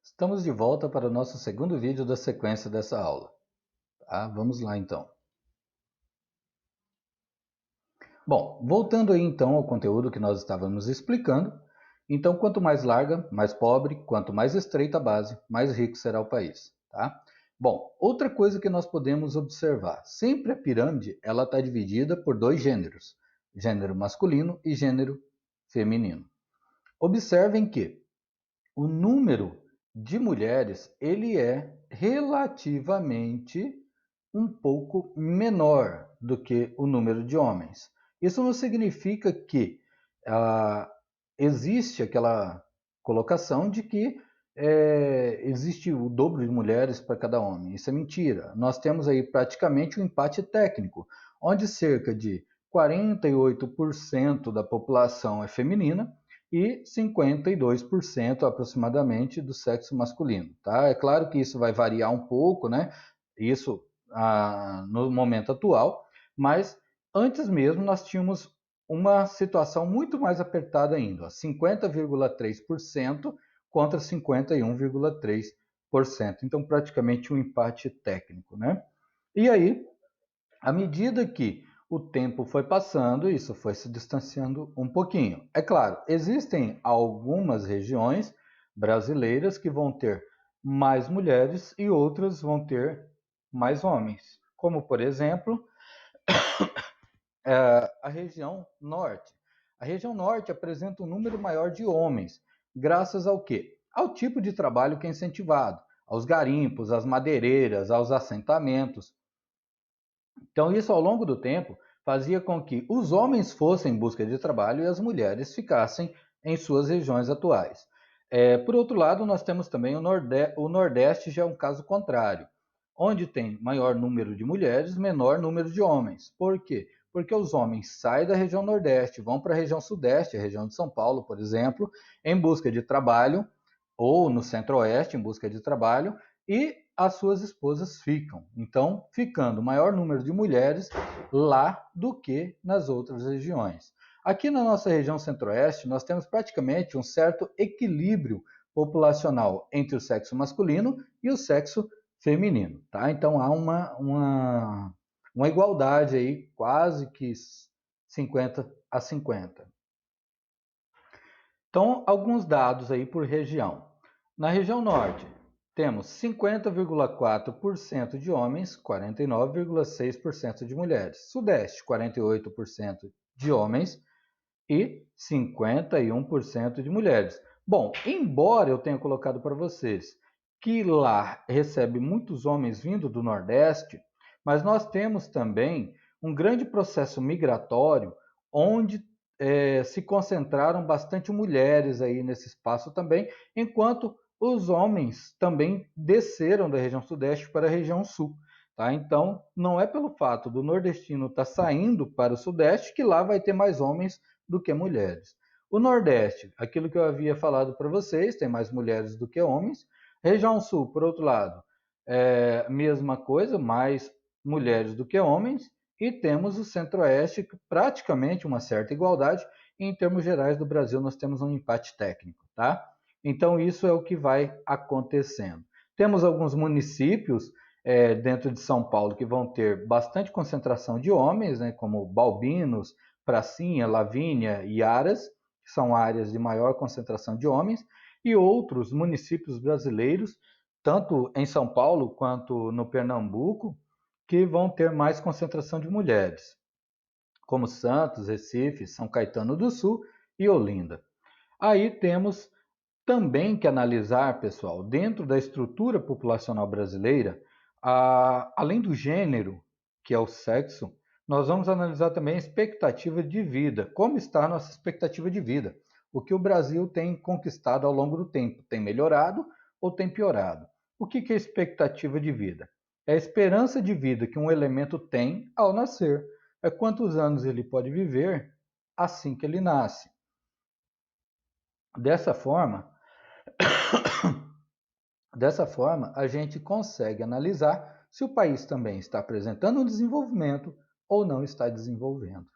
Estamos de volta para o nosso segundo vídeo da sequência dessa aula. Tá? Vamos lá então. Bom, voltando aí então ao conteúdo que nós estávamos explicando. Então, quanto mais larga, mais pobre, quanto mais estreita a base, mais rico será o país. Tá? Bom, outra coisa que nós podemos observar, sempre a pirâmide ela está dividida por dois gêneros, gênero masculino e gênero feminino. Observem que o número de mulheres ele é relativamente um pouco menor do que o número de homens. Isso não significa que existe aquela colocação de que existe o dobro de mulheres para cada homem. Isso é mentira. Nós temos aí praticamente um empate técnico, onde cerca de 48% da população é feminina e 52% aproximadamente do sexo masculino. Tá? É claro que isso vai variar um pouco, né? Isso no momento atual, mas antes mesmo nós tínhamos uma situação muito mais apertada ainda, 50,3% contra 51,3%. Então, praticamente um empate técnico, né? E aí, à medida que o tempo foi passando, isso foi se distanciando um pouquinho. É claro, existem algumas regiões brasileiras que vão ter mais mulheres e outras vão ter mais homens, como por exemplo a região norte. A região norte apresenta um número maior de homens, graças ao quê? Ao tipo de trabalho que é incentivado, aos garimpos, às madeireiras, aos assentamentos. Então, isso ao longo do tempo fazia com que os homens fossem em busca de trabalho e as mulheres ficassem em suas regiões atuais. Por outro lado, nós temos também o Nordeste, já é um caso contrário, onde tem maior número de mulheres, menor número de homens. Por quê? Porque os homens saem da região Nordeste, vão para a região Sudeste, a região de São Paulo, por exemplo, em busca de trabalho, ou no Centro-Oeste, em busca de trabalho, e as suas esposas ficam. Então, ficando maior número de mulheres lá do que nas outras regiões. Aqui na nossa região Centro-Oeste, nós temos praticamente um certo equilíbrio populacional entre o sexo masculino e o sexo feminino. Tá? Então, há uma igualdade aí, quase que 50-50. Então, alguns dados aí por região. Na região norte, temos 50,4% de homens, 49,6% de mulheres. Sudeste, 48% de homens e 51% de mulheres. Bom, embora eu tenha colocado para vocês que lá recebe muitos homens vindo do Nordeste, mas nós temos também um grande processo migratório onde se concentraram bastante mulheres aí nesse espaço também, enquanto os homens também desceram da região sudeste para a região sul. Tá? Então, não é pelo fato do nordestino estar saindo para o sudeste que lá vai ter mais homens do que mulheres. O nordeste, aquilo que eu havia falado para vocês, tem mais mulheres do que homens. Região sul, por outro lado, mesma coisa, mais mulheres do que homens. E temos o centro-oeste, praticamente uma certa igualdade. E em termos gerais do Brasil, nós temos um empate técnico, tá? Então, isso é o que vai acontecendo. Temos alguns municípios dentro de São Paulo que vão ter bastante concentração de homens, né, como Balbinos, Pracinha, Lavínia e Aras, que são áreas de maior concentração de homens, e outros municípios brasileiros, tanto em São Paulo quanto no Pernambuco, que vão ter mais concentração de mulheres, como Santos, Recife, São Caetano do Sul e Olinda. Aí temos também que analisar, pessoal, dentro da estrutura populacional brasileira, além do gênero, que é o sexo, nós vamos analisar também a expectativa de vida. Como está a nossa expectativa de vida? O que o Brasil tem conquistado ao longo do tempo? Tem melhorado ou tem piorado? O que é expectativa de vida? É a esperança de vida que um elemento tem ao nascer. É quantos anos ele pode viver assim que ele nasce. Dessa forma, a gente consegue analisar se o país também está apresentando um desenvolvimento ou não está desenvolvendo.